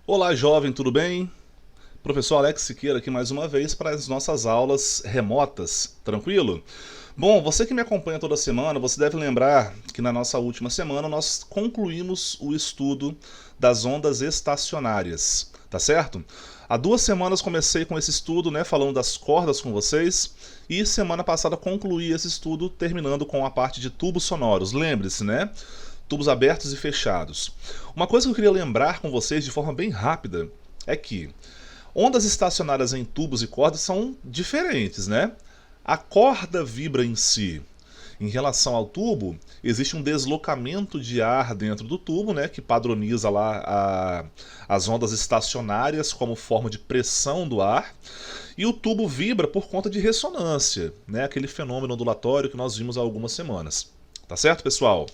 Olá, jovem, tudo bem? Professor Alex Siqueira aqui mais uma vez para as nossas aulas remotas, tranquilo? Bom, você que me acompanha toda semana, você deve lembrar que na nossa última semana nós concluímos o estudo das ondas estacionárias, tá certo? Há 2 semanas comecei com esse estudo, né, falando das cordas com vocês, e semana passada concluí esse estudo terminando com a parte de tubos sonoros. Lembre-se, né? Tubos abertos e fechados. Uma coisa que eu queria lembrar com vocês de forma bem rápida é que ondas estacionárias em tubos e cordas são diferentes, né? A corda vibra em si. Em relação ao tubo, existe um deslocamento de ar dentro do tubo, né, que padroniza lá as ondas estacionárias como forma de pressão do ar. E o tubo vibra por conta de ressonância, né, aquele fenômeno ondulatório que nós vimos há algumas semanas. Tá certo, pessoal?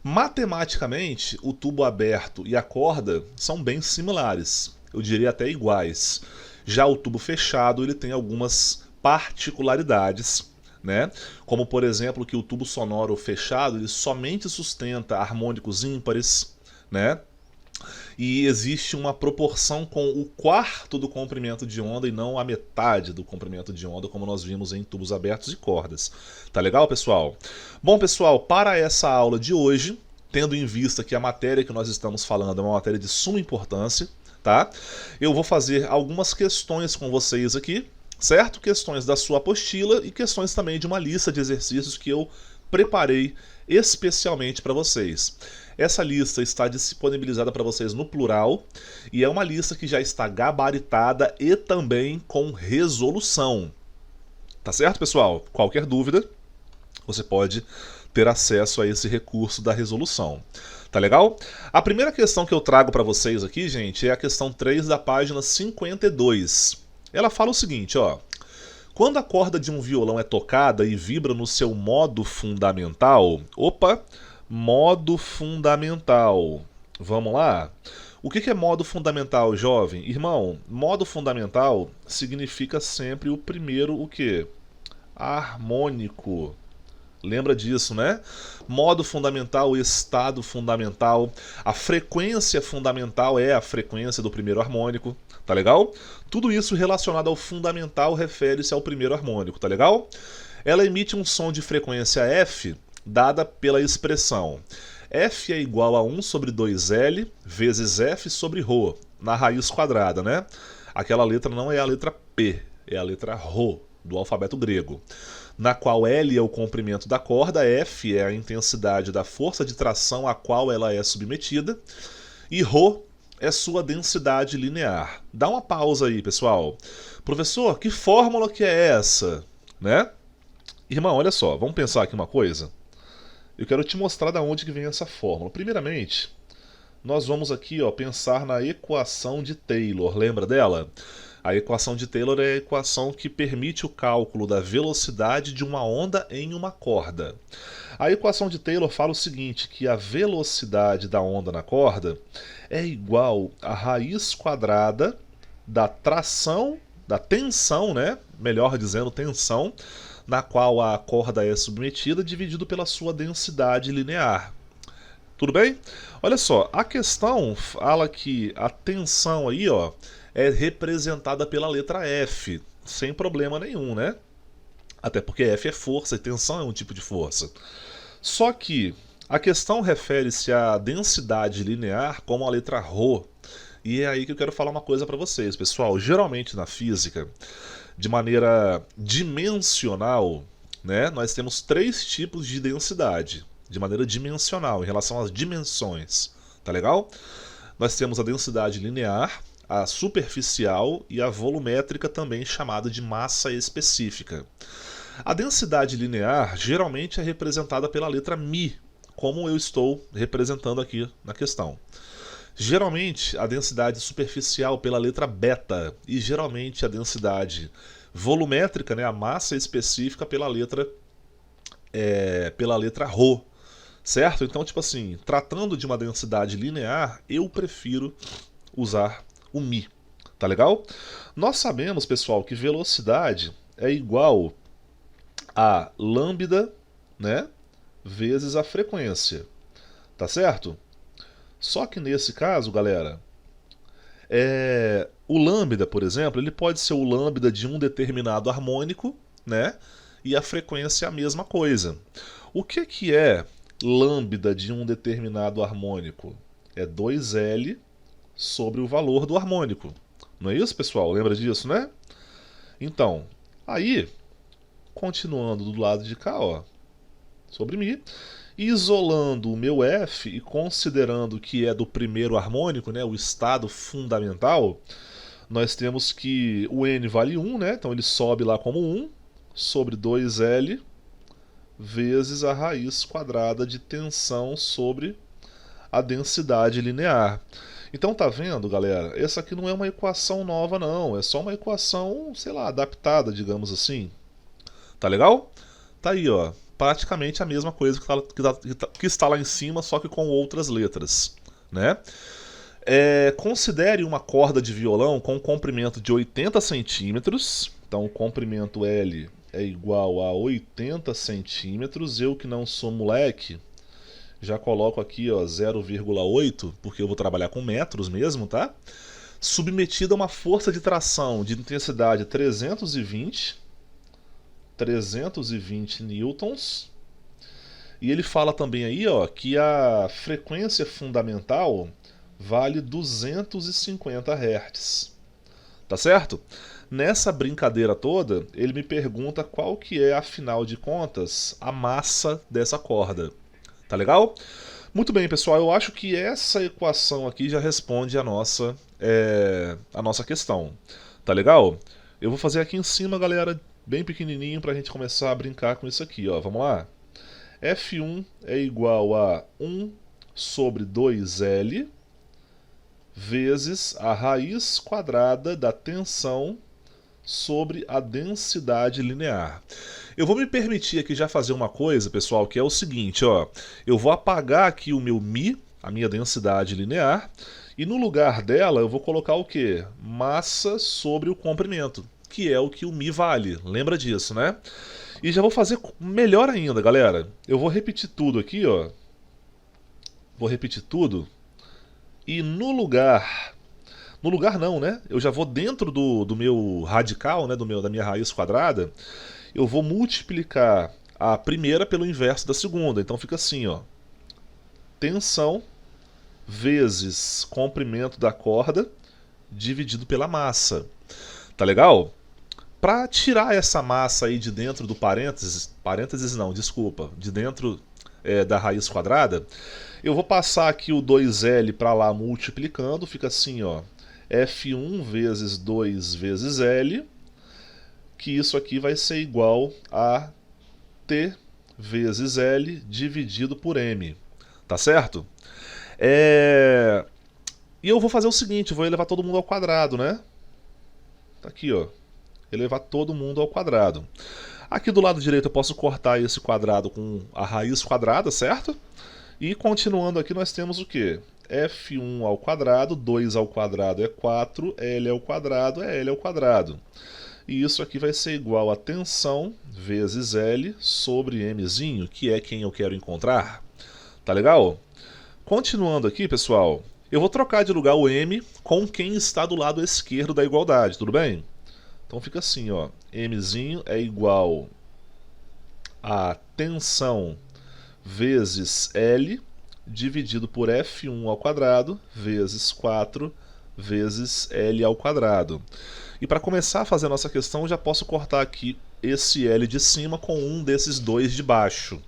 Matematicamente, o tubo aberto e a corda são bem similares, eu diria até iguais. Já o tubo fechado ele tem algumas particularidades, né? Como por exemplo que o tubo sonoro fechado ele somente sustenta harmônicos ímpares, né? E existe uma proporção com o quarto do comprimento de onda e não a metade do comprimento de onda, como nós vimos em tubos abertos e cordas. Tá legal, pessoal? Bom, pessoal, para essa aula de hoje, tendo em vista que a matéria que nós estamos falando é uma matéria de suma importância, tá? Eu vou fazer algumas questões com vocês aqui, certo? Questões da sua apostila e questões também de uma lista de exercícios que eu preparei especialmente para vocês. Essa lista está disponibilizada para vocês no plural e é uma lista que já está gabaritada e também com resolução. Tá certo, pessoal? Qualquer dúvida, você pode ter acesso a esse recurso da resolução. Tá legal? A primeira questão que eu trago para vocês aqui, gente, é a questão 3 da página 52. Ela fala o seguinte, ó. Quando a corda de um violão é tocada e vibra no seu modo fundamental... Opa! Modo fundamental. Vamos lá? O que é modo fundamental, jovem? Irmão, modo fundamental significa sempre o primeiro o quê? Harmônico. Lembra disso, né? Modo fundamental, estado fundamental. A frequência fundamental é a frequência do primeiro harmônico, tá legal? Tudo isso relacionado ao fundamental refere-se ao primeiro harmônico, tá legal? Ela emite um som de frequência F, dada pela expressão F é igual a 1 sobre 2L vezes F sobre Rho, na raiz quadrada, né? Aquela letra não é a letra P, é a letra Rho, do alfabeto grego, na qual L é o comprimento da corda, F é a intensidade da força de tração a qual ela é submetida, e Rho é sua densidade linear. Dá uma pausa aí, pessoal. Professor, que fórmula que é essa? Né? Irmão, olha só, vamos pensar aqui uma coisa. Eu quero te mostrar de onde que vem essa fórmula. Primeiramente, nós vamos aqui pensar na equação de Taylor. Lembra dela? A equação de Taylor é a equação que permite o cálculo da velocidade de uma onda em uma corda. A equação de Taylor fala o seguinte, que a velocidade da onda na corda é igual à raiz quadrada da tração, da tensão, né? Melhor dizendo, tensão, na qual a corda é submetida, dividido pela sua densidade linear. Tudo bem? Olha só, a questão fala que a tensão aí, ó, é representada pela letra F, sem problema nenhum, né? Até porque F é força e tensão é um tipo de força. Só que a questão refere-se à densidade linear como a letra Rho. E é aí que eu quero falar uma coisa para vocês, pessoal. Geralmente na física, de maneira dimensional, né, nós temos 3 tipos de densidade, de maneira dimensional, em relação às dimensões. Tá legal? Nós temos a densidade linear, a superficial e a volumétrica, também chamada de massa específica. A densidade linear geralmente é representada pela letra μ, como eu estou representando aqui na questão. Geralmente a densidade superficial pela letra beta e geralmente a densidade volumétrica, né, a massa específica pela letra Rho, certo? Então, tipo assim, tratando de uma densidade linear, eu prefiro usar o μ, tá legal? Nós sabemos, pessoal, que velocidade é igual a lambda, né, vezes a frequência, tá certo? Só que nesse caso, galera, O lambda, por exemplo, ele pode ser o lambda de um determinado harmônico, né? E a frequência é a mesma coisa. O que é lambda de um determinado harmônico? É 2L sobre o valor do harmônico. Não é isso, pessoal? Lembra disso, né? Então, aí, continuando do lado de cá, ó, sobre Mi, isolando o meu F e considerando que é do primeiro harmônico, né, o estado fundamental, nós temos que o N vale 1, né, então ele sobe lá como 1, sobre 2L vezes a raiz quadrada de tensão sobre a densidade linear. Então tá vendo, galera? Essa aqui não é uma equação nova não, é só uma equação, sei lá, adaptada, digamos assim. Tá legal? Tá aí, ó, praticamente a mesma coisa que está lá em cima, só que com outras letras, né? Considere uma corda de violão com um comprimento de 80 centímetros. Então o comprimento L é igual a 80 centímetros. Eu que não sou moleque, já coloco aqui, ó, 0,8, porque eu vou trabalhar com metros mesmo, tá? Submetida a uma força de tração de intensidade 320 newtons. E ele fala também aí, ó, que a frequência fundamental vale 250 Hz. Tá certo? Nessa brincadeira toda, ele me pergunta qual que é, afinal de contas, a massa dessa corda. Tá legal? Muito bem, pessoal, eu acho que essa equação aqui já responde a nossa questão. Tá legal? Eu vou fazer aqui em cima, galera, bem pequenininho para a gente começar a brincar com isso aqui, ó. Vamos lá? F1 é igual a 1 sobre 2L vezes a raiz quadrada da tensão sobre a densidade linear. Eu vou me permitir aqui já fazer uma coisa, pessoal, que é o seguinte, ó. Eu vou apagar aqui o meu μ, a minha densidade linear, e no lugar dela eu vou colocar o quê? Massa sobre o comprimento, que é o que o μ vale. Lembra disso, né? E já vou fazer melhor ainda, galera. Eu vou repetir tudo aqui, ó. Vou repetir tudo. E no lugar... No lugar não, né? Eu já vou dentro do meu radical, né? Da minha raiz quadrada. Eu vou multiplicar a primeira pelo inverso da segunda. Então fica assim, ó. Tensão vezes comprimento da corda dividido pela massa. Tá legal? Para tirar essa massa aí de dentro do parênteses não, desculpa, de dentro da raiz quadrada, eu vou passar aqui o 2L para lá multiplicando, fica assim, ó, F1 vezes 2 vezes L, que isso aqui vai ser igual a T vezes L dividido por M, tá certo? E eu vou fazer o seguinte, vou elevar todo mundo ao quadrado, né? Tá aqui, ó. Elevar todo mundo ao quadrado. Aqui do lado direito eu posso cortar esse quadrado com a raiz quadrada, certo? E continuando aqui nós temos o quê? F1 ao quadrado, 2 ao quadrado é 4, L ao quadrado é L ao quadrado. E isso aqui vai ser igual a tensão vezes L sobre Mzinho, que é quem eu quero encontrar. Tá legal? Continuando aqui, pessoal, eu vou trocar de lugar o M com quem está do lado esquerdo da igualdade, tudo bem? Então fica assim, ó, Mzinho é igual a tensão vezes L dividido por F1 ao quadrado vezes 4 vezes L ao quadrado. E para começar a fazer a nossa questão, eu já posso cortar aqui esse L de cima com um desses dois de baixo.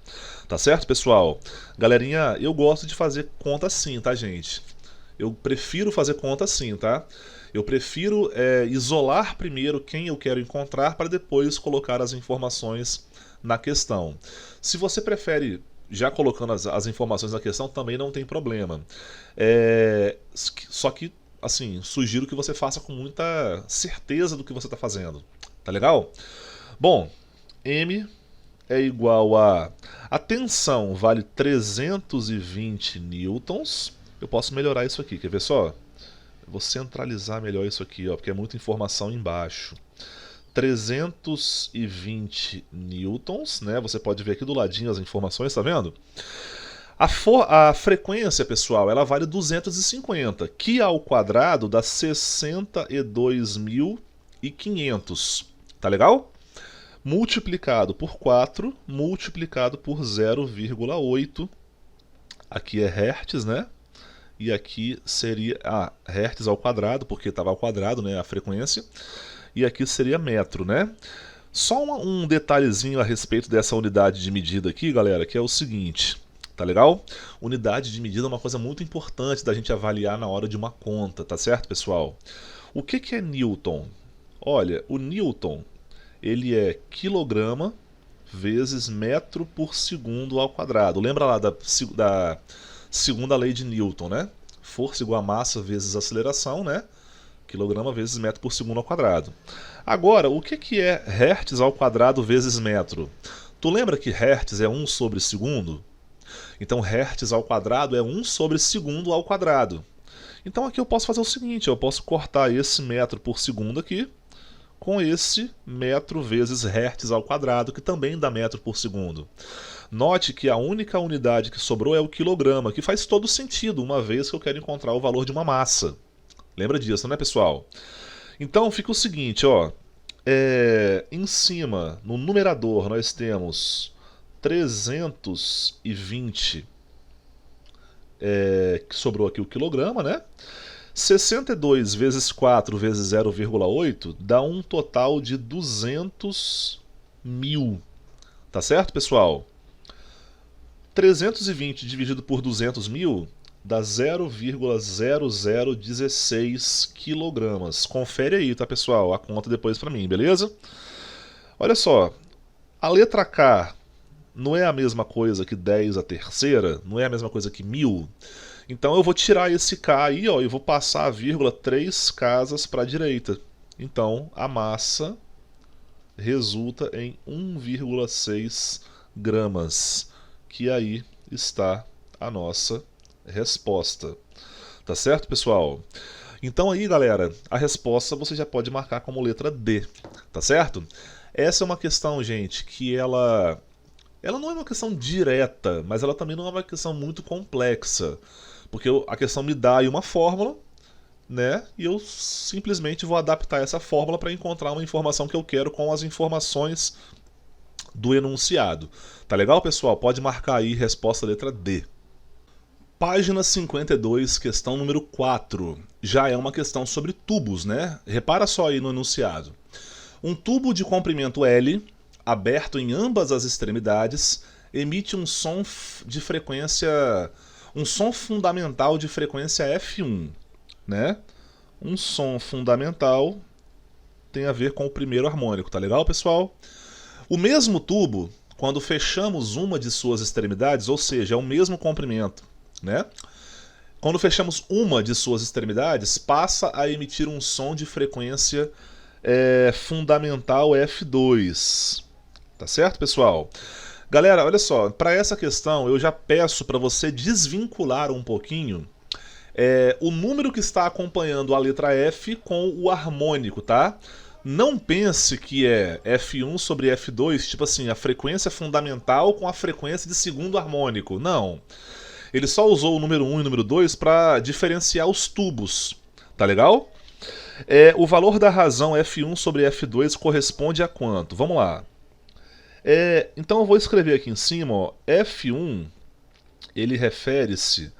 Tá certo, pessoal? Galerinha, eu gosto de fazer conta assim, tá, gente? Eu prefiro fazer conta assim, tá? Eu prefiro isolar primeiro quem eu quero encontrar para depois colocar as informações na questão. Se você prefere já colocando as informações na questão, também não tem problema. Só que, assim, sugiro que você faça com muita certeza do que você está fazendo. Tá legal? Bom, M é igual a... A tensão vale 320 newtons. Eu posso melhorar isso aqui, quer ver só? Eu vou centralizar melhor isso aqui, ó, porque é muita informação embaixo. 320 newtons, né? Você pode ver aqui do ladinho as informações, tá vendo? A frequência, pessoal, ela vale 250, que ao quadrado dá 62.500. Tá legal? Multiplicado por 4, multiplicado por 0,8. Aqui é hertz, né? E aqui seria hertz ao quadrado, porque estava ao quadrado, né, a frequência. E aqui seria metro, né? Só um detalhezinho a respeito dessa unidade de medida aqui, galera, que é o seguinte, tá legal? Unidade de medida é uma coisa muito importante da gente avaliar na hora de uma conta, tá certo, pessoal? O que é Newton? Olha, o Newton, ele é quilograma vezes metro por segundo ao quadrado. Lembra lá da segunda lei de Newton, né? Força igual a massa vezes aceleração, né? Quilograma vezes metro por segundo ao quadrado. Agora, o que é hertz ao quadrado vezes metro? Tu lembra que hertz é 1 sobre segundo? Então hertz ao quadrado é 1 sobre segundo ao quadrado. Então aqui eu posso fazer o seguinte, eu posso cortar esse metro por segundo aqui com esse metro vezes hertz ao quadrado, que também dá metro por segundo. Note que a única unidade que sobrou é o quilograma, que faz todo sentido, uma vez que eu quero encontrar o valor de uma massa. Lembra disso, né, pessoal? Então fica o seguinte, ó. Em cima, no numerador, nós temos 320, que sobrou aqui o quilograma, né? 62 vezes 4 vezes 0,8 dá um total de 200.000. Tá certo, pessoal? 320 dividido por 200.000 dá 0,0016 quilogramas. Confere aí, tá, pessoal? A conta depois pra mim, beleza? Olha só, a letra K não é a mesma coisa que 10 a terceira? Não é a mesma coisa que 1000? Então eu vou tirar esse K aí, ó, e vou passar a vírgula 3 casas para a direita. Então a massa resulta em 1,6 gramas, que aí está a nossa resposta. Tá certo, pessoal? Então aí, galera, a resposta você já pode marcar como letra D, tá certo? Essa é uma questão, gente, que ela não é uma questão direta, mas ela também não é uma questão muito complexa. Porque a questão me dá aí uma fórmula, né? E eu simplesmente vou adaptar essa fórmula para encontrar uma informação que eu quero com as informações do enunciado. Tá legal, pessoal? Pode marcar aí resposta letra D. Página 52, questão número 4. Já é uma questão sobre tubos, né? Repara só aí no enunciado. Um tubo de comprimento L, aberto em ambas as extremidades, emite um som de frequência... um som fundamental de frequência F1, né? Um som fundamental tem a ver com o primeiro harmônico, tá legal, pessoal? O mesmo tubo, quando fechamos uma de suas extremidades, ou seja, é o mesmo comprimento, né? Quando fechamos uma de suas extremidades, passa a emitir um som de frequência fundamental F2. Tá certo, pessoal? Galera, olha só, para essa questão eu já peço para você desvincular um pouquinho o número que está acompanhando a letra F com o harmônico, tá? Não pense que é F1 sobre F2, tipo assim, a frequência fundamental com a frequência de segundo harmônico. Não. Ele só usou o número 1 e o número 2 para diferenciar os tubos, tá legal? O valor da razão F1 sobre F2 corresponde a quanto? Vamos lá. Então eu vou escrever aqui em cima, ó, F1, ele refere-se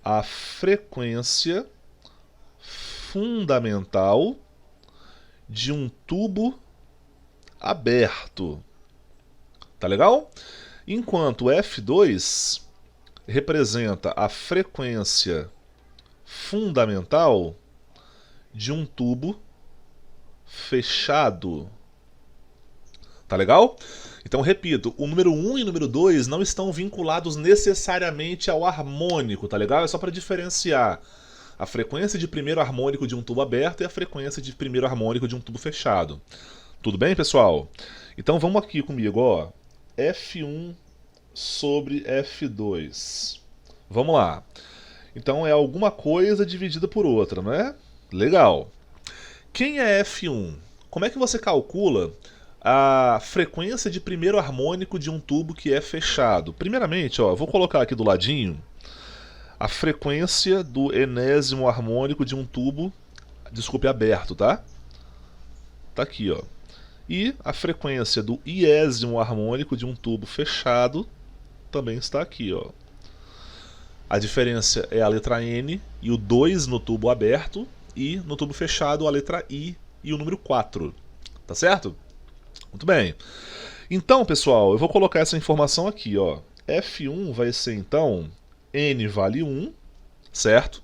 à frequência fundamental de um tubo aberto. Tá legal? Enquanto F2 representa a frequência fundamental de um tubo fechado. Tá legal? Então, repito, o número 1 e o número 2 não estão vinculados necessariamente ao harmônico, tá legal? É só para diferenciar a frequência de primeiro harmônico de um tubo aberto e a frequência de primeiro harmônico de um tubo fechado. Tudo bem, pessoal? Então vamos aqui comigo, ó. F1 sobre F2. Vamos lá. Então é alguma coisa dividida por outra, não é? Legal. Quem é F1? Como é que você calcula a frequência de primeiro harmônico de um tubo que é fechado. Primeiramente, ó, eu vou colocar aqui do ladinho a frequência do enésimo harmônico de um tubo, desculpe, aberto, tá? Tá aqui, ó. E a frequência do iésimo harmônico de um tubo fechado também está aqui, ó. A diferença é a letra N e o 2 no tubo aberto, e no tubo fechado a letra I e o número 4. Tá certo? Muito bem. Então, pessoal, eu vou colocar essa informação aqui, ó. F1 vai ser, então, N vale 1, certo?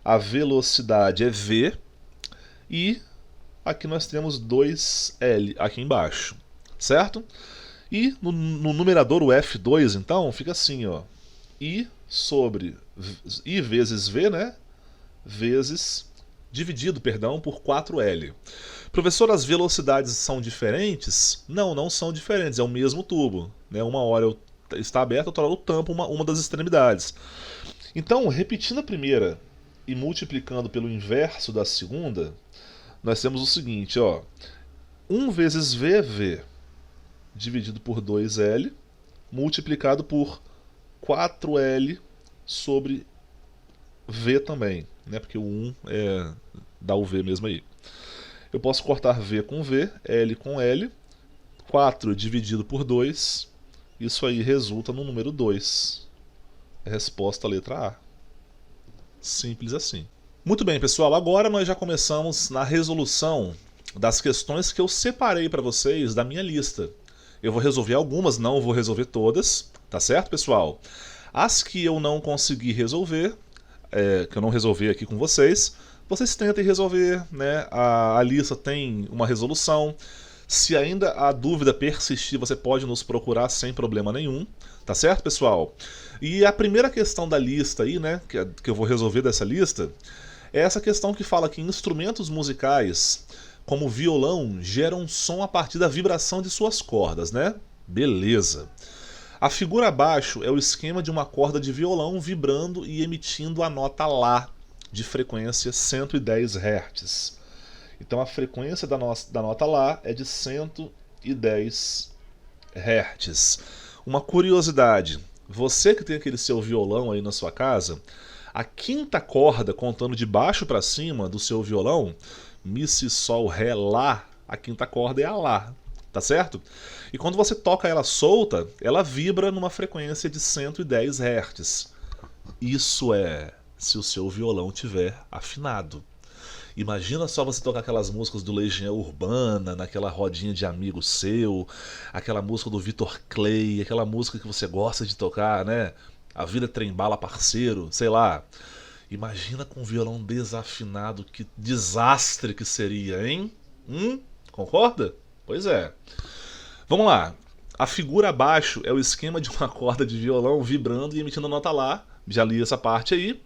A velocidade é V, e aqui nós temos 2L aqui embaixo, certo? E no numerador, o F2, então, fica assim, ó. I sobre I vezes V, né? Vezes, dividido, perdão, por 4L. Professor, as velocidades são diferentes? Não, não são diferentes, é o mesmo tubo, né? Uma hora está aberto, outra hora eu tampo uma das extremidades. Então, repetindo a primeira e multiplicando pelo inverso da segunda, nós temos o seguinte, ó. 1 vezes V é V, dividido por 2L, multiplicado por 4L sobre V também, né? Porque o 1 dá o V mesmo aí. Eu posso cortar V com V, L com L, 4 dividido por 2, isso aí resulta no número 2. Resposta letra A. Simples assim. Muito bem, pessoal, agora nós já começamos na resolução das questões que eu separei para vocês da minha lista. Eu vou resolver algumas, não vou resolver todas, tá certo, pessoal? As que eu não consegui resolver, que eu não resolvi aqui com vocês, vocês tentem resolver, né? A lista tem uma resolução. Se ainda a dúvida persistir, você pode nos procurar sem problema nenhum, tá certo, pessoal? E a primeira questão da lista aí, né, que eu vou resolver dessa lista, é essa questão que fala que instrumentos musicais, como violão, geram som a partir da vibração de suas cordas, né? Beleza. A figura abaixo é o esquema de uma corda de violão vibrando e emitindo a nota Lá, de frequência 110 Hz. Então a frequência da nota Lá é de 110 Hz. Uma curiosidade, você que tem aquele seu violão aí na sua casa, a quinta corda, contando de baixo para cima do seu violão, Mi, Si, Sol, Ré, Lá, a quinta corda é a Lá, tá certo? E quando você toca ela solta, ela vibra numa frequência de 110 Hz. Isso é se o seu violão tiver afinado. Imagina só você tocar aquelas músicas do Legião Urbana, naquela rodinha de amigo seu, aquela música do Vitor Clay, aquela música que você gosta de tocar, né? A Vida Trembala Parceiro, sei lá. Imagina com um violão desafinado, que desastre que seria, hein? Concorda? Pois é. Vamos lá. A figura abaixo é o esquema de uma corda de violão vibrando e emitindo a nota Lá. Já li essa parte aí.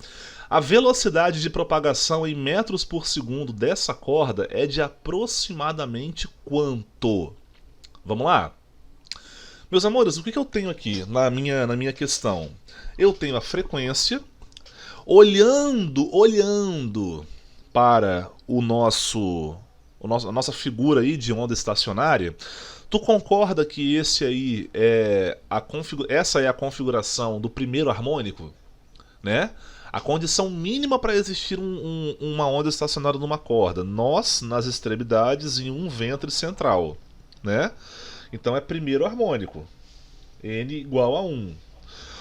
A velocidade de propagação em metros por segundo dessa corda é de aproximadamente quanto? Vamos lá? Meus amores, o que eu tenho aqui na minha questão? Eu tenho a frequência. Olhando para a nossa figura aí de onda estacionária, tu concorda que essa é a configuração do primeiro harmônico, né? A condição mínima para existir uma onda estacionária numa corda, nós nas extremidades e um ventre central, né? Então é primeiro harmônico, N igual a 1.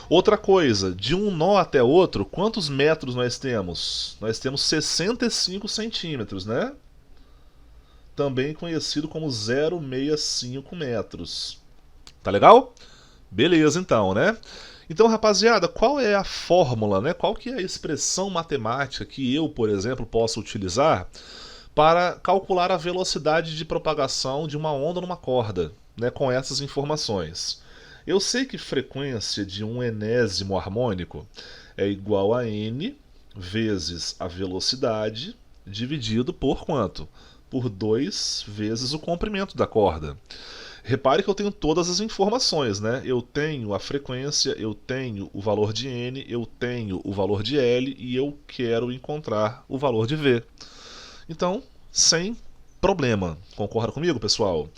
Outra coisa, de um nó até outro, quantos metros nós temos? Nós temos 65 centímetros, né? Também conhecido como 0,65 metros. Tá legal? Beleza então, né? Então, rapaziada, qual é a fórmula, né? Qual que é a expressão matemática que eu, por exemplo, posso utilizar para calcular a velocidade de propagação de uma onda numa corda, né? Com essas informações. Eu sei que frequência de um enésimo harmônico é igual a N vezes a velocidade dividido por quanto? Por 2 vezes o comprimento da corda. Repare que eu tenho todas as informações, né? Eu tenho a frequência, eu tenho o valor de N, eu tenho o valor de L e eu quero encontrar o valor de V. Então, sem problema. Concorda comigo, pessoal?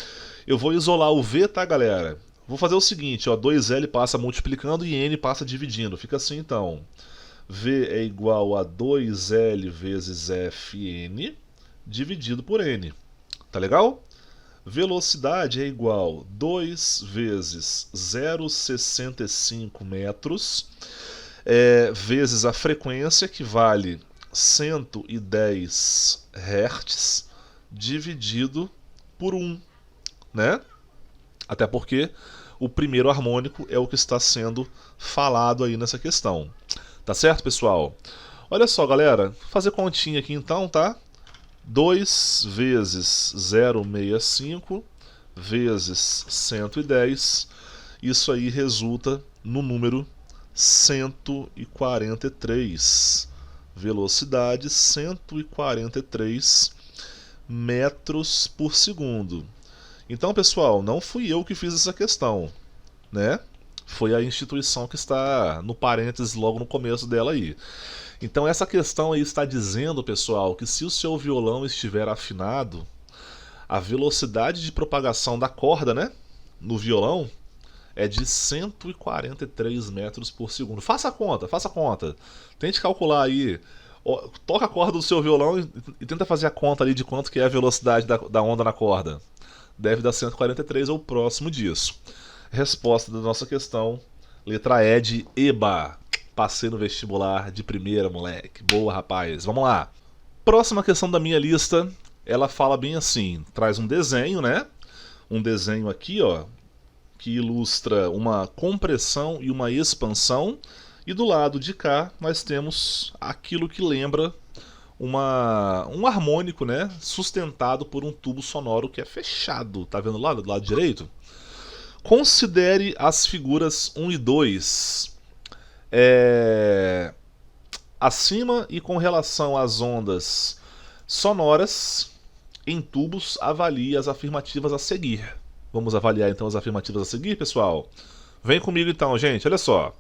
Eu vou isolar o V, tá, galera? Vou fazer o seguinte, ó, 2L passa multiplicando e N passa dividindo. Fica assim, então. V é igual a 2L vezes Fn dividido por N. Tá legal? Velocidade é igual a 2 vezes 0,65 metros vezes a frequência, que vale 110 Hz, dividido por 1, né? Até porque o primeiro harmônico é o que está sendo falado aí nessa questão. Tá certo, pessoal? Olha só, galera, vou fazer continha aqui então, tá? 2 vezes 0,65 vezes 110, isso aí resulta no número 143. Velocidade 143 metros por segundo. Então, pessoal, não fui eu que fiz essa questão, né? Foi a instituição que está no parênteses logo no começo dela aí. Então essa questão aí está dizendo, pessoal, que se o seu violão estiver afinado, a velocidade de propagação da corda, né, no violão, é de 143 metros por segundo. Faça a conta, faça a conta. Tente calcular aí. Toca a corda do seu violão e tenta fazer a conta ali de quanto que é a velocidade da onda na corda. Deve dar 143 ou próximo disso. Resposta da nossa questão, letra E de EBA. Passei no vestibular de primeira, moleque. Boa, rapaz. Vamos lá. Próxima questão da minha lista, ela fala bem assim, traz um desenho, né? Um desenho aqui, ó, que ilustra uma compressão e uma expansão. E do lado de cá nós temos aquilo que lembra um harmônico, né? Sustentado por um tubo sonoro que é fechado. Tá vendo lá do lado direito? Considere as figuras 1 e 2. Acima e com relação às ondas sonoras em tubos, avalie as afirmativas a seguir. Vamos avaliar então as afirmativas a seguir, pessoal? Vem comigo então, gente, olha só.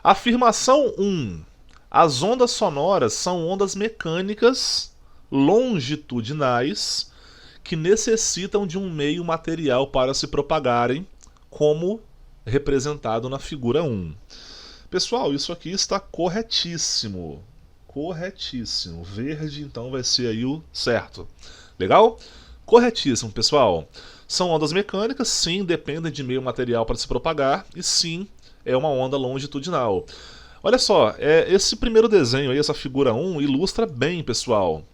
Afirmação 1. As ondas sonoras são ondas mecânicas longitudinais que necessitam de um meio material para se propagarem, como representado na figura 1. Pessoal, isso aqui está corretíssimo. Corretíssimo. Verde, então, vai ser aí o certo. Legal? Corretíssimo, pessoal. São ondas mecânicas, sim, dependem de meio material para se propagar, e sim, é uma onda longitudinal. Olha só, esse primeiro desenho aí, essa figura 1, ilustra bem, pessoal.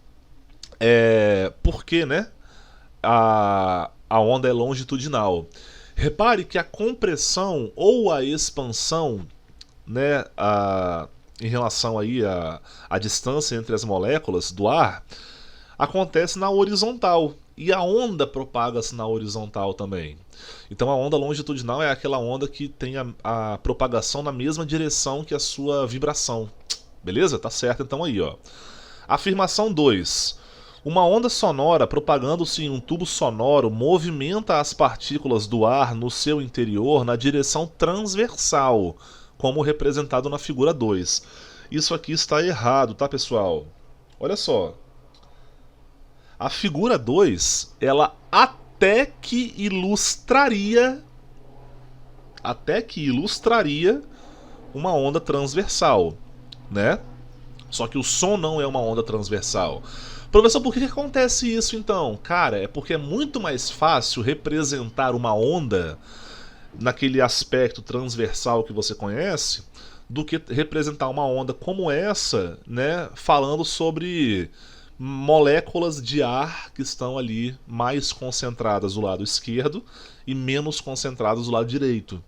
Por que, né? A onda é longitudinal. Repare que a compressão ou a expansão, né, em relação aí à distância entre as moléculas do ar, acontece na horizontal. E a onda propaga-se na horizontal também. Então a onda longitudinal é aquela onda que tem a propagação na mesma direção que a sua vibração. Beleza? Tá certo então aí, ó. Afirmação 2. Uma onda sonora propagando-se em um tubo sonoro movimenta as partículas do ar no seu interior na direção transversal, como representado na figura 2. Isso aqui está errado, tá, pessoal? Olha só. A figura 2, ela até que ilustraria uma onda transversal, né? Só que o som não é uma onda transversal. Professor, por que acontece isso então? Cara, é porque é muito mais fácil representar uma onda naquele aspecto transversal que você conhece do que representar uma onda como essa, né, falando sobre moléculas de ar que estão ali mais concentradas do lado esquerdo e menos concentradas do lado direito,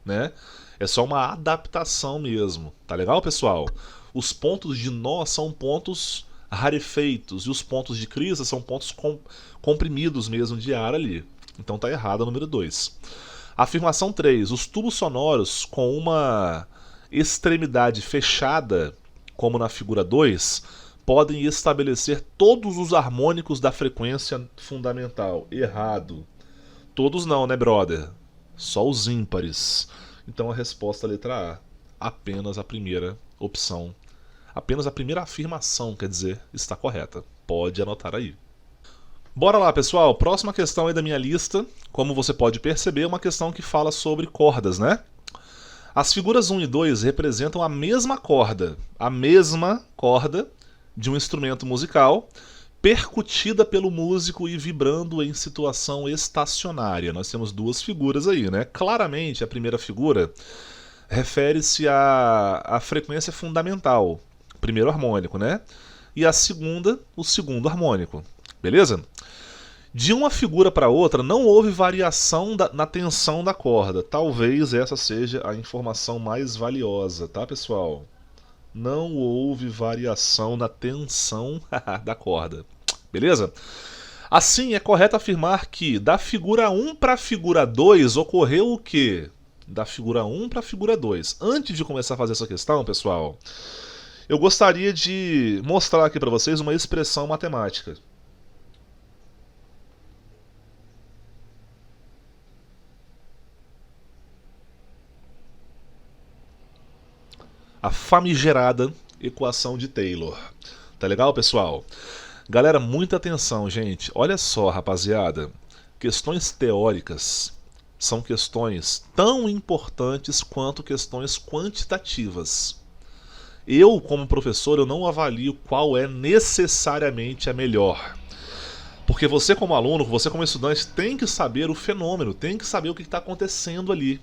né? É só uma adaptação mesmo, tá legal, pessoal? Os pontos de nó são pontos rarefeitos e os pontos de crista são pontos comprimidos mesmo de ar ali. Então tá errado o número 2. Afirmação 3. Os tubos sonoros com uma extremidade fechada, como na figura 2, podem estabelecer todos os harmônicos da frequência fundamental. Errado. Todos não, né, brother? Só os ímpares. Então a resposta é a letra A. Apenas a primeira opção. Apenas a primeira afirmação, quer dizer, está correta. Pode anotar aí. Bora lá, pessoal. Próxima questão aí da minha lista. Como você pode perceber, é uma questão que fala sobre cordas, né? As figuras 1 e 2 representam a mesma corda de um instrumento musical, percutida pelo músico e vibrando em situação estacionária. Nós temos duas figuras aí, né? Claramente, a primeira figura refere-se à frequência fundamental, primeiro harmônico, né? E a segunda, o segundo harmônico. Beleza? De uma figura para outra, não houve variação na tensão da corda. Talvez essa seja a informação mais valiosa, tá, pessoal? Não houve variação na tensão da corda. Beleza? Assim, é correto afirmar que da figura 1 para a figura 2 ocorreu o quê? Da figura 1 para a figura 2. Antes de começar a fazer essa questão, pessoal, eu gostaria de mostrar aqui para vocês uma expressão matemática. A famigerada equação de Taylor. Tá legal, pessoal? Galera, muita atenção, gente. Olha só, rapaziada. Questões teóricas são questões tão importantes quanto questões quantitativas. Eu, como professor, eu não avalio qual é necessariamente a melhor. Porque você como aluno, você como estudante, tem que saber o fenômeno, tem que saber o que está acontecendo ali.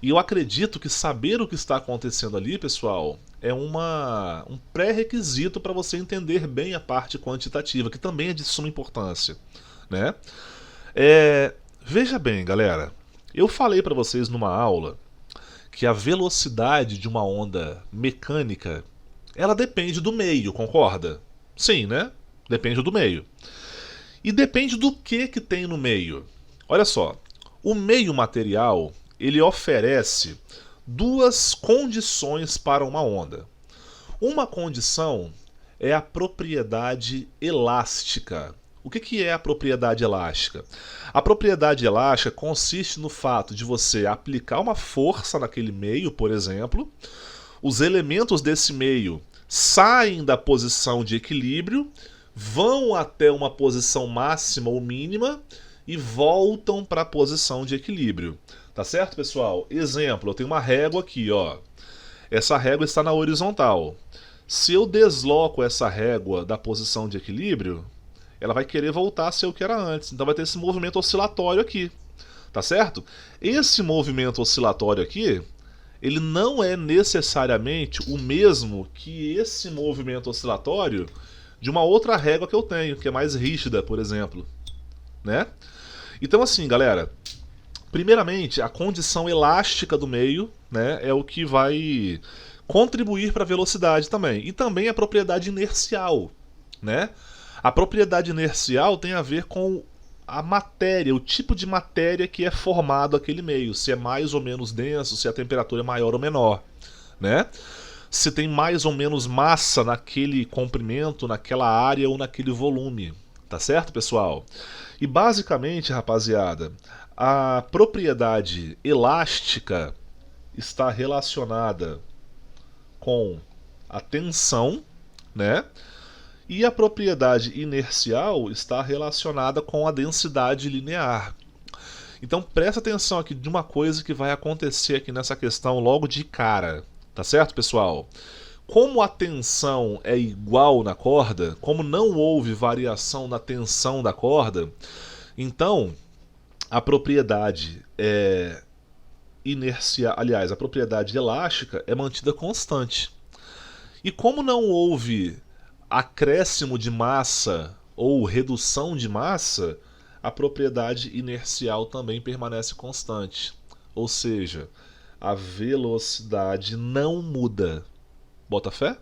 E eu acredito que saber o que está acontecendo ali, pessoal, é um pré-requisito para você entender bem a parte quantitativa, que também é de suma importância, né? Veja bem, galera, eu falei para vocês numa aula que a velocidade de uma onda mecânica, ela depende do meio, concorda? Sim, né? Depende do meio. E depende do que tem no meio. Olha só, o meio material, ele oferece duas condições para uma onda. Uma condição é a propriedade elástica. O que é a propriedade elástica? A propriedade elástica consiste no fato de você aplicar uma força naquele meio, por exemplo, os elementos desse meio saem da posição de equilíbrio, vão até uma posição máxima ou mínima e voltam para a posição de equilíbrio. Tá certo, pessoal? Exemplo, eu tenho uma régua aqui, ó. Essa régua está na horizontal. Se eu desloco essa régua da posição de equilíbrio, ela vai querer voltar a ser o que era antes. Então vai ter esse movimento oscilatório aqui. Tá certo? Esse movimento oscilatório aqui, ele não é necessariamente o mesmo que esse movimento oscilatório de uma outra régua que eu tenho, que é mais rígida, por exemplo. Né? Então assim, galera, primeiramente, a condição elástica do meio, né, é o que vai contribuir para a velocidade também. E também a propriedade inercial. Né? A propriedade inercial tem a ver com a matéria, o tipo de matéria que é formado aquele meio. Se é mais ou menos denso, se a temperatura é maior ou menor. Né? Se tem mais ou menos massa naquele comprimento, naquela área ou naquele volume. Tá certo, pessoal? E basicamente, rapaziada, a propriedade elástica está relacionada com a tensão, né? E a propriedade inercial está relacionada com a densidade linear. Então presta atenção aqui de uma coisa que vai acontecer aqui nessa questão logo de cara. Tá certo, pessoal? Como a tensão é igual na corda, como não houve variação na tensão da corda, então a propriedade inercial, aliás, a propriedade elástica é mantida constante. E como não houve acréscimo de massa ou redução de massa, a propriedade inercial também permanece constante. Ou seja, a velocidade não muda. Bota fé?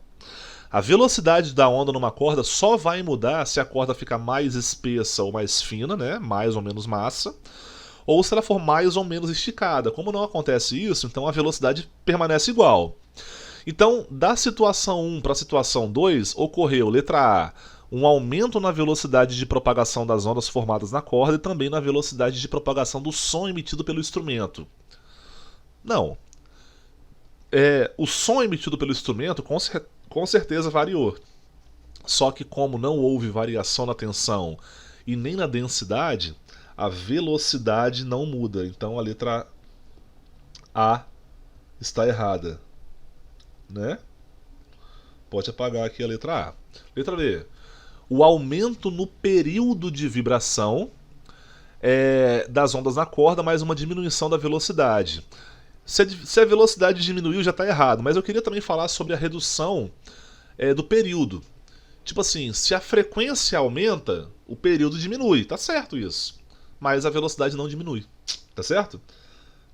A velocidade da onda numa corda só vai mudar se a corda ficar mais espessa ou mais fina, né? Mais ou menos massa, ou se ela for mais ou menos esticada. Como não acontece isso, então a velocidade permanece igual. Então, da situação 1 para a situação 2, ocorreu, letra A, um aumento na velocidade de propagação das ondas formadas na corda e também na velocidade de propagação do som emitido pelo instrumento. Não. O som emitido pelo instrumento com certeza variou. Só que como não houve variação na tensão e nem na densidade, a velocidade não muda. Então a letra A está errada, né? Pode apagar aqui a letra A. Letra B. O aumento no período de vibração das ondas na corda, mais uma diminuição da velocidade. Se a velocidade diminuiu, já está errado. Mas eu queria também falar sobre a redução do período. Tipo assim, se a frequência aumenta, o período diminui. Tá certo isso. Mas a velocidade não diminui. Tá certo?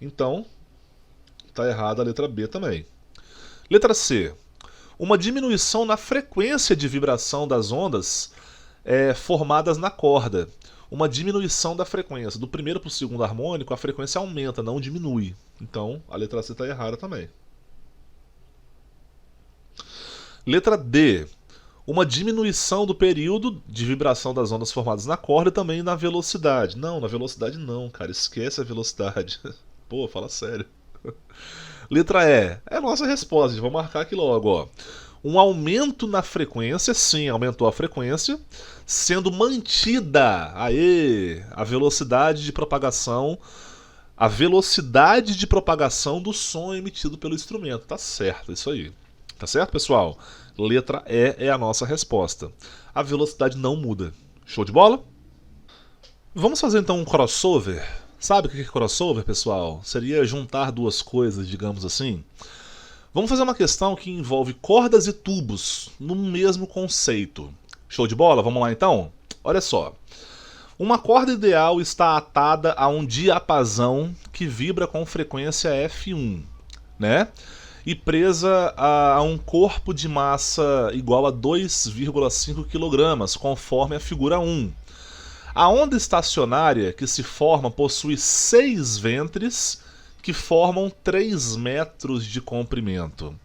Então, tá errada a letra B também. Letra C. Uma diminuição na frequência de vibração das ondas formadas na corda. Uma diminuição da frequência. Do primeiro para o segundo harmônico, a frequência aumenta, não diminui. Então, a letra C está errada também. Letra D. Uma diminuição do período de vibração das ondas formadas na corda e também na velocidade. Não, na velocidade não, cara. Esquece a velocidade. Pô, fala sério. Letra E. É a nossa resposta. Vou marcar aqui logo, ó. Um aumento na frequência, sim, aumentou a frequência, sendo mantida a velocidade de propagação, do som emitido pelo instrumento. Tá certo, isso aí. Tá certo, pessoal? Letra E é a nossa resposta. A velocidade não muda. Show de bola? Vamos fazer então um crossover. Sabe o que é crossover, pessoal? Seria juntar duas coisas, digamos assim. Vamos fazer uma questão que envolve cordas e tubos no mesmo conceito. Show de bola? Vamos lá então? Olha só. Uma corda ideal está atada a um diapasão que vibra com frequência F1, né? E presa a um corpo de massa igual a 2,5 kg, conforme a figura 1. A onda estacionária que se forma possui 6 ventres que formam 3 metros de comprimento.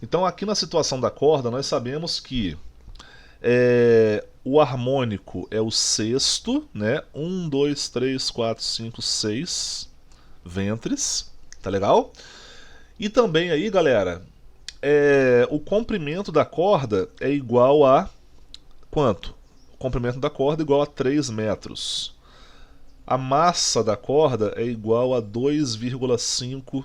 Então aqui na situação da corda nós sabemos que o harmônico é o sexto, né? 1, 2, 3, 4, 5, 6 ventres, tá legal? E também aí, galera, o comprimento da corda é igual a quanto? O comprimento da corda é igual a 3 metros. A massa da corda é igual a 2,5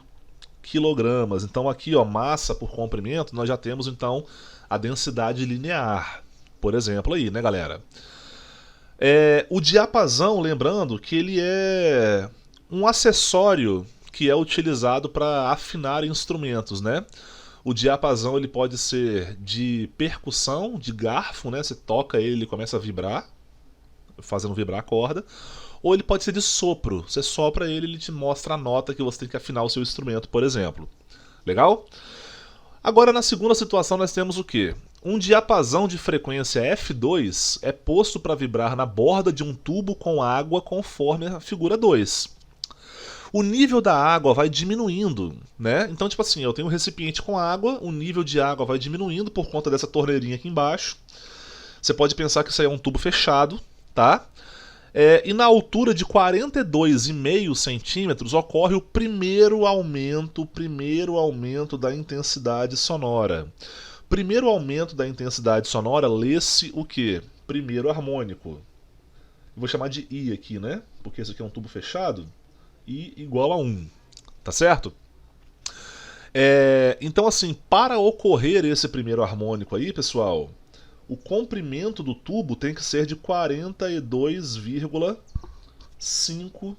kg. Então aqui, ó, massa por comprimento, nós já temos então a densidade linear, por exemplo aí, né, galera? O diapasão, lembrando que ele é um acessório que é utilizado para afinar instrumentos, né? O diapasão ele pode ser de percussão, de garfo, né? Você toca ele e começa a vibrar, fazendo vibrar a corda. Ou ele pode ser de sopro. Você sopra ele e ele te mostra a nota que você tem que afinar o seu instrumento, por exemplo. Legal? Agora, na segunda situação, nós temos o quê? Um diapasão de frequência F2 é posto para vibrar na borda de um tubo com água conforme a figura 2. O nível da água vai diminuindo, né? Então, tipo assim, eu tenho um recipiente com água, o nível de água vai diminuindo por conta dessa torneirinha aqui embaixo. Você pode pensar que isso aí é um tubo fechado, tá? E na altura de 42,5 centímetros ocorre o primeiro aumento da intensidade sonora. Primeiro aumento da intensidade sonora, lê-se o quê? Primeiro harmônico. Vou chamar de I aqui, né? Porque esse aqui é um tubo fechado. I igual a 1. Tá certo? Então, assim, para ocorrer esse primeiro harmônico aí, pessoal, o comprimento do tubo tem que ser de 42,5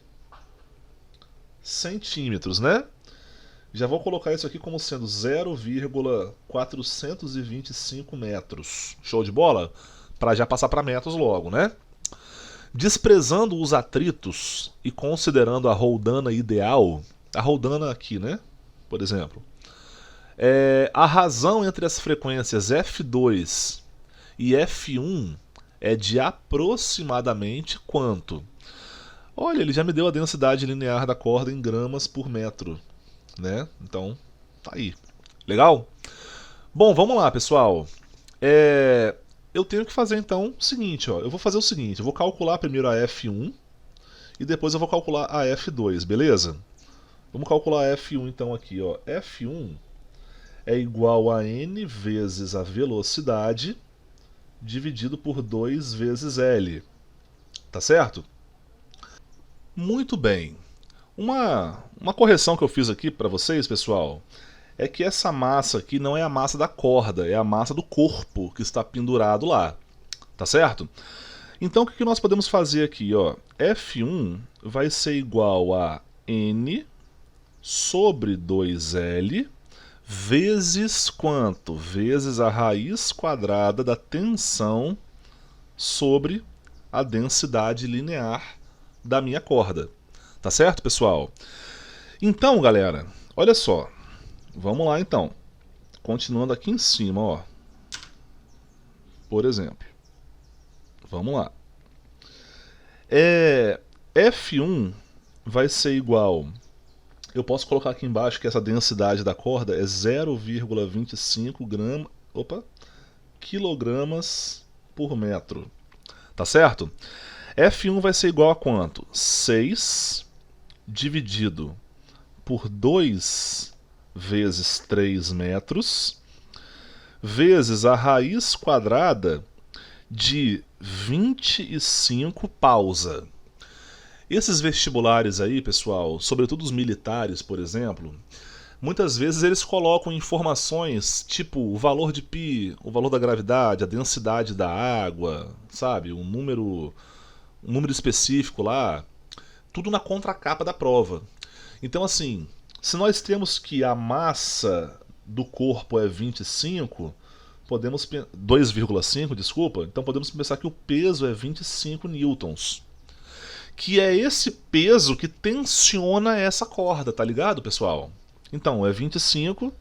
centímetros, né? Já vou colocar isso aqui como sendo 0,425 metros. Show de bola? Para já passar para metros logo, né? Desprezando os atritos e considerando a roldana ideal, a roldana aqui, né? Por exemplo, a razão entre as frequências F2 e F1 é de aproximadamente quanto? Olha, ele já me deu a densidade linear da corda em gramas por metro, né? Então, tá aí. Legal? Bom, vamos lá, pessoal. Eu tenho que fazer então o seguinte, ó. Eu vou fazer o seguinte, eu vou calcular primeiro a F1 e depois eu vou calcular a F2, beleza? Vamos calcular a F1 então aqui, ó. F1 é igual a N vezes a velocidade dividido por 2 vezes L. Tá certo? Muito bem. Uma correção que eu fiz aqui para vocês, pessoal, é que essa massa aqui não é a massa da corda, é a massa do corpo que está pendurado lá. Tá certo? Então o que nós podemos fazer aqui? Ó? F1 vai ser igual a N sobre 2L vezes quanto? Vezes a raiz quadrada da tensão sobre a densidade linear da minha corda. Tá certo, pessoal? Então, galera, olha só. Vamos lá, então. Continuando aqui em cima, ó. Por exemplo. Vamos lá. F1 vai ser igual... Eu posso colocar aqui embaixo que essa densidade da corda é 0,25 quilogramas por metro. Tá certo? F1 vai ser igual a quanto? 6 dividido por 2 vezes 3 metros, vezes a raiz quadrada de 25 pausa. Esses vestibulares aí, pessoal, sobretudo os militares, por exemplo, muitas vezes eles colocam informações tipo o valor de π, o valor da gravidade, a densidade da água, sabe? Um número específico lá, tudo na contracapa da prova. Então, assim, se nós temos que a massa do corpo é 25, 2,5, desculpa, então podemos pensar que o peso é 25 newtons. Que é esse peso que tensiona essa corda, tá ligado, pessoal? Então, é 25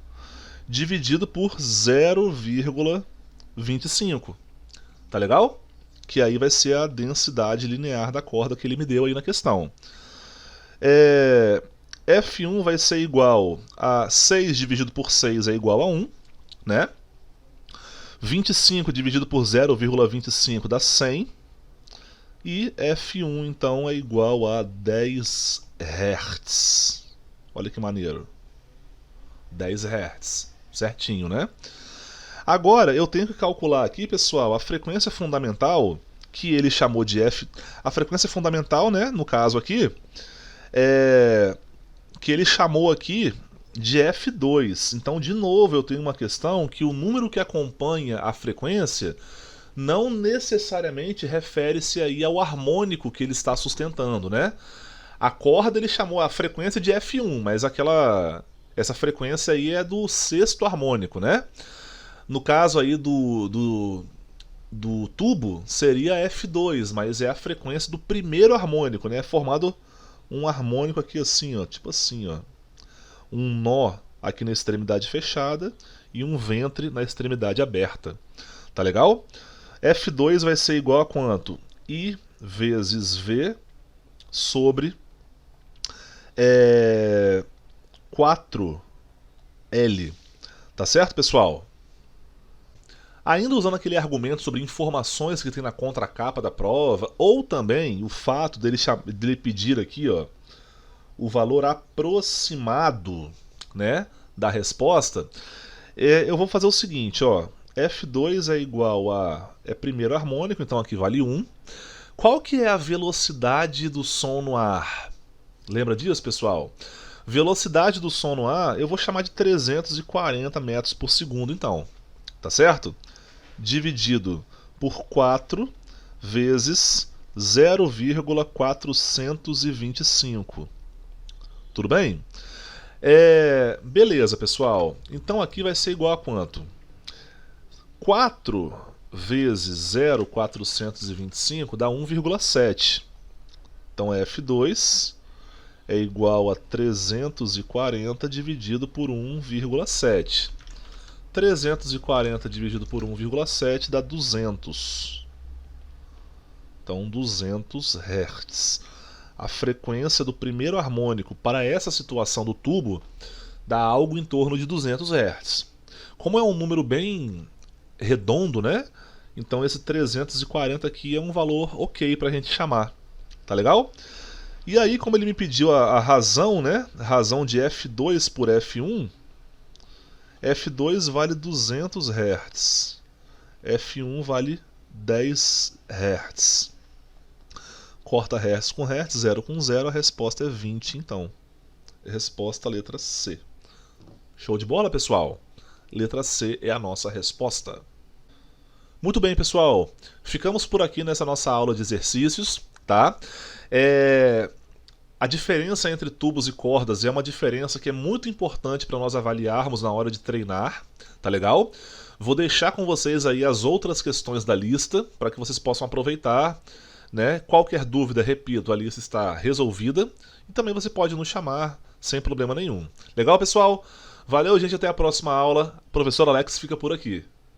dividido por 0,25. Tá legal? Que aí vai ser a densidade linear da corda que ele me deu aí na questão. F1 vai ser igual a 6 dividido por 6 é igual a 1, né? 25 dividido por 0,25 dá 100. E F1 então é igual a 10 Hz. Olha que maneiro. 10 Hz. Certinho, né? Agora eu tenho que calcular aqui, pessoal, a frequência fundamental que ele chamou de F. A frequência fundamental, né? No caso aqui, que ele chamou aqui de F2. Então, de novo, eu tenho uma questão que o número que acompanha a frequência não necessariamente refere-se aí ao harmônico que ele está sustentando, né? A corda ele chamou a frequência de F1, mas essa frequência aí é do sexto harmônico, né? No caso aí do tubo seria F2, mas é a frequência do primeiro harmônico, né? É formado um harmônico aqui assim, ó, tipo assim, ó, um nó aqui na extremidade fechada e um ventre na extremidade aberta. Tá legal? F2 vai ser igual a quanto? I vezes V sobre 4L. Tá certo, pessoal? Ainda usando aquele argumento sobre informações que tem na contracapa da prova, ou também o fato dele pedir aqui, ó, o valor aproximado, né, da resposta, eu vou fazer o seguinte, ó. F2 é igual a... é primeiro harmônico, então aqui vale 1. Qual que é a velocidade do som no ar? Lembra disso, pessoal? Velocidade do som no ar eu vou chamar de 340 metros por segundo, então. Tá certo? Dividido por 4 vezes 0,425. Tudo bem? Beleza, pessoal. Então aqui vai ser igual a quanto? 4 vezes 0,425 dá 1,7. Então F2 é igual a 340 dividido por 1,7. 340 dividido por 1,7 dá 200. Então 200 Hz. A frequência do primeiro harmônico para essa situação do tubo dá algo em torno de 200 Hz. Como é um número bem redondo, né? Então esse 340 aqui é um valor ok para a gente chamar. Tá legal? E aí, como ele me pediu a razão, né? Razão de F2 por F1, F2 vale 200 Hz, F1 vale 10 Hz. Corta hertz com hertz, 0 com 0, a resposta é 20 então. Resposta letra C. Show de bola, pessoal? Letra C é a nossa resposta. Muito bem, pessoal. Ficamos por aqui nessa nossa aula de exercícios, tá? A diferença entre tubos e cordas é uma diferença que é muito importante para nós avaliarmos na hora de treinar, tá legal? Vou deixar com vocês aí as outras questões da lista para que vocês possam aproveitar, né? Qualquer dúvida, repito, a lista está resolvida e também você pode nos chamar sem problema nenhum. Legal, pessoal? Valeu, gente, até a próxima aula. O professor Alex fica por aqui.